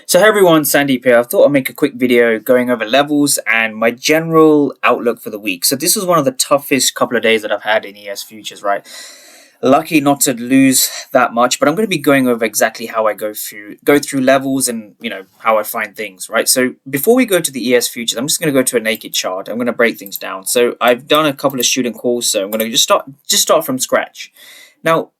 So hey everyone, Sandeep here. I thought I'd make a quick video going over levels and my general outlook for the week. So this was one of the toughest couple of days that I've had in ES Futures, right? Lucky not to lose that much, but I'm going to be going over exactly how I go through levels and how I find things, right? So before we go to the ES Futures, I'm just going to go to a naked chart. I'm going to break things down. So I've done a couple of student calls, so I'm going to just start from scratch. Now,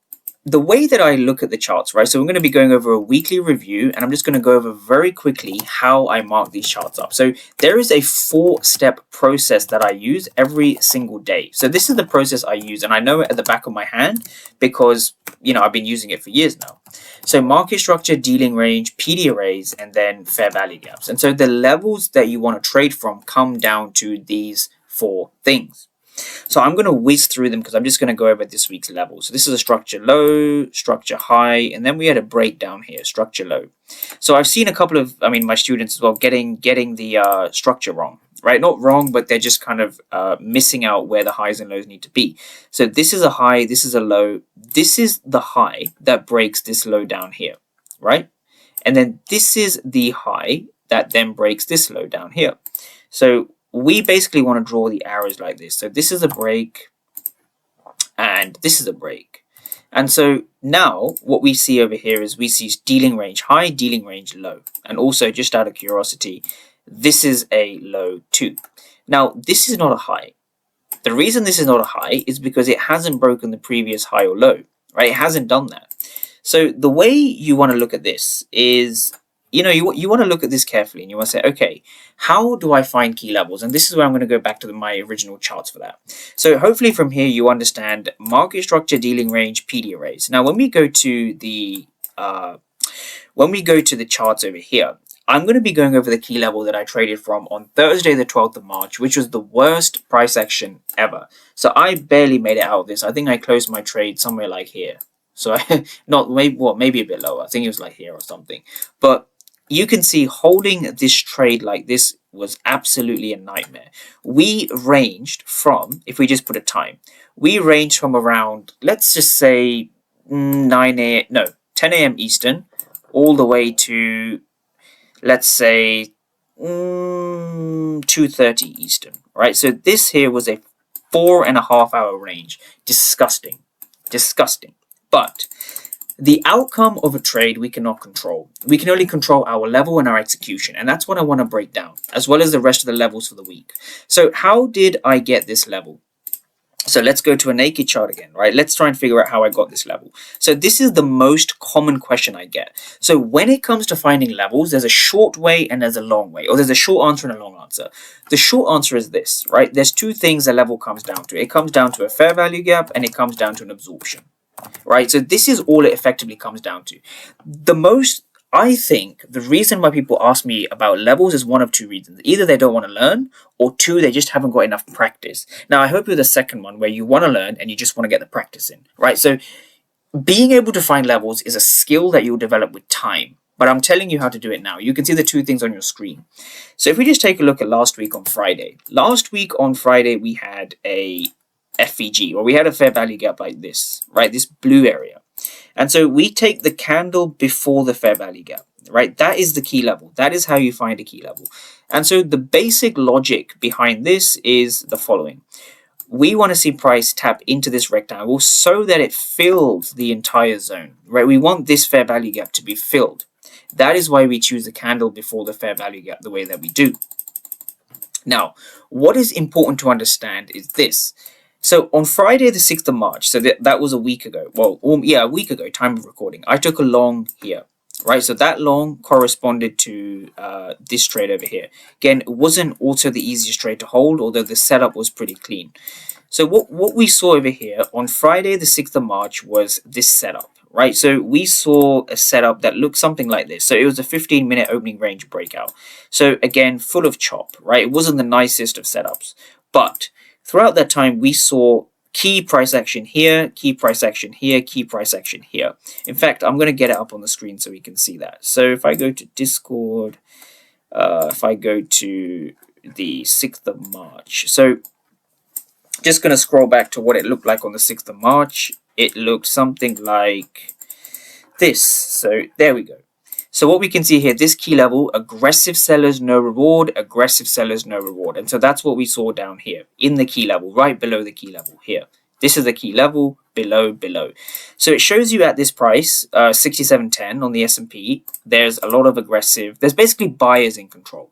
the way that I look at the charts, right? So we're going to be going over a weekly review, and I'm just going to go over very quickly how I mark these charts up. So there is a 4-step process that I use every single day. So this is the process I use, and I know it at the back of my hand because I've been using it for years now. So market structure, dealing range, PD arrays, and then fair value gaps. And so the levels that you want to trade from come down to these 4 things. So I'm going to whiz through them because I'm just going to go over this week's level. So this is a structure low, structure high, and then we had a breakdown here, structure low. So I've seen a couple of, my students as well getting the structure wrong, right? Not wrong, but they're just kind of missing out where the highs and lows need to be. So this is a high, this is a low. This is the high that breaks this low down here, right? And then this is the high that then breaks this low down here. So we basically want to draw the arrows like this. So this is a break and this is a break. And so now what we see over here is we see dealing range high, dealing range low. And also, just out of curiosity, this is a low too. Now, this is not a high. The reason this is not a high is because it hasn't broken the previous high or low, right? It hasn't done that. So the way you want to look at this is, you want to look at this carefully, and you want to say, okay, how do I find key levels? And this is where I'm going to go back to my original charts for that. So hopefully from here you understand market structure, dealing range, PD arrays. Now when we go to the charts over here, I'm going to be going over the key level that I traded from on Thursday, the 12th of March, which was the worst price action ever. So I barely made it out of this. I think I closed my trade somewhere like here. So maybe a bit lower. I think it was like here or something. But you can see holding this trade like this was absolutely a nightmare. We ranged from, if we just put a time, we ranged from around, let's just say 10 a.m. Eastern, all the way to, let's say 2:30 Eastern, right? So this here was a 4.5 hour range. Disgusting. But the outcome of a trade we cannot control. We can only control our level and our execution, and that's what I want to break down, as well as the rest of the levels for the week. So how did I get this level? So let's go to a naked chart again, right? Let's try and figure out how I got this level. So this is the most common question I get. So when it comes to finding levels, there's a short way and there's a long way, or there's a short answer and a long answer. The short answer is this, right? There's 2 things a level comes down to. It comes down to a fair value gap and it comes down to an absorption. Right, so this is all it effectively comes down to. I think the reason why people ask me about levels is one of 2 reasons. Either they don't want to learn, or 2, they just haven't got enough practice. Now, I hope you're the second one, where you want to learn and you just want to get the practice in, right? So being able to find levels is a skill that you'll develop with time. But I'm telling you how to do it now. You can see the 2 things on your screen. So if we just take a look at last week on Friday. Last week on Friday, we had a FVG, or we had a fair value gap like this, right? This blue area. And so we take the candle before the fair value gap, right? That is the key level. That is how you find a key level. And so the basic logic behind this is the following. We want to see price tap into this rectangle so that it fills the entire zone, right? We want this fair value gap to be filled. That is why we choose the candle before the fair value gap the way that we do. Now, what is important to understand is this. So on Friday, the 6th of March, so that was a week ago. Well, a week ago, time of recording. I took a long here, right? So that long corresponded to this trade over here. Again, it wasn't also the easiest trade to hold, although the setup was pretty clean. So what we saw over here on Friday, the 6th of March, was this setup, right? So we saw a setup that looked something like this. So it was a 15-minute opening range breakout. So again, full of chop, right? It wasn't the nicest of setups, but throughout that time, we saw key price action here, key price action here, key price action here. In fact, I'm going to get it up on the screen so we can see that. So if I go to Discord, if I go to the 6th of March. So just going to scroll back to what it looked like on the 6th of March. It looked something like this. So there we go. So what we can see here, this key level, aggressive sellers, no reward, aggressive sellers, no reward. And so that's what we saw down here in the key level, right below the key level here. This is the key level, below. So it shows you at this price, 67.10 on the S&P, there's a lot of aggressive, there's basically buyers in control.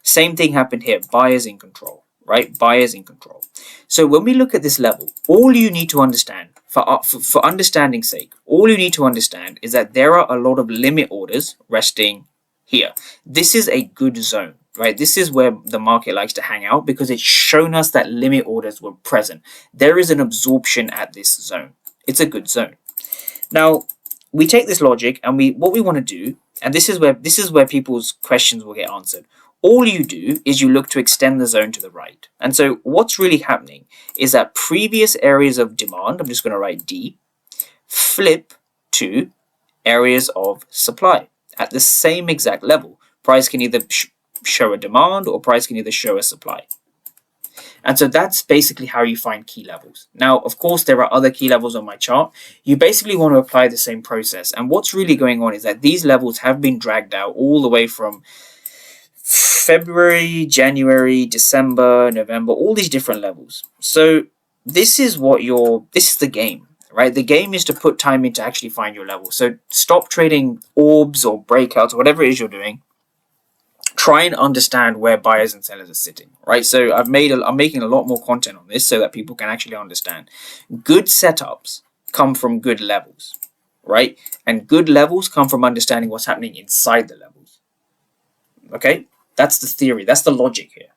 Same thing happened here, buyers in control, right? Buyers in control. So when we look at this level, all you need to understand, for understanding's sake, all you need to understand is that there are a lot of limit orders resting here. This is a good zone, right? This is where the market likes to hang out because it's shown us that limit orders were present. There is an absorption at this zone. It's a good zone. Now, we take this logic and what we want to do, and this is where people's questions will get answered. All you do is you look to extend the zone to the right. And so what's really happening is that previous areas of demand, I'm just going to write D, flip to areas of supply at the same exact level. Price can either show a demand or price can either show a supply. And so that's basically how you find key levels. Now, of course, there are other key levels on my chart. You basically want to apply the same process. And what's really going on is that these levels have been dragged out all the way from February, January, December, November, all these different levels. So this is the game, right? The game is to put time in to actually find your level. So stop trading orbs or breakouts or whatever it is you're doing. Try and understand where buyers and sellers are sitting, right? So I'm making a lot more content on this so that people can actually understand. Good setups come from good levels, right? And good levels come from understanding what's happening inside the levels. Okay? That's the theory. That's the logic here.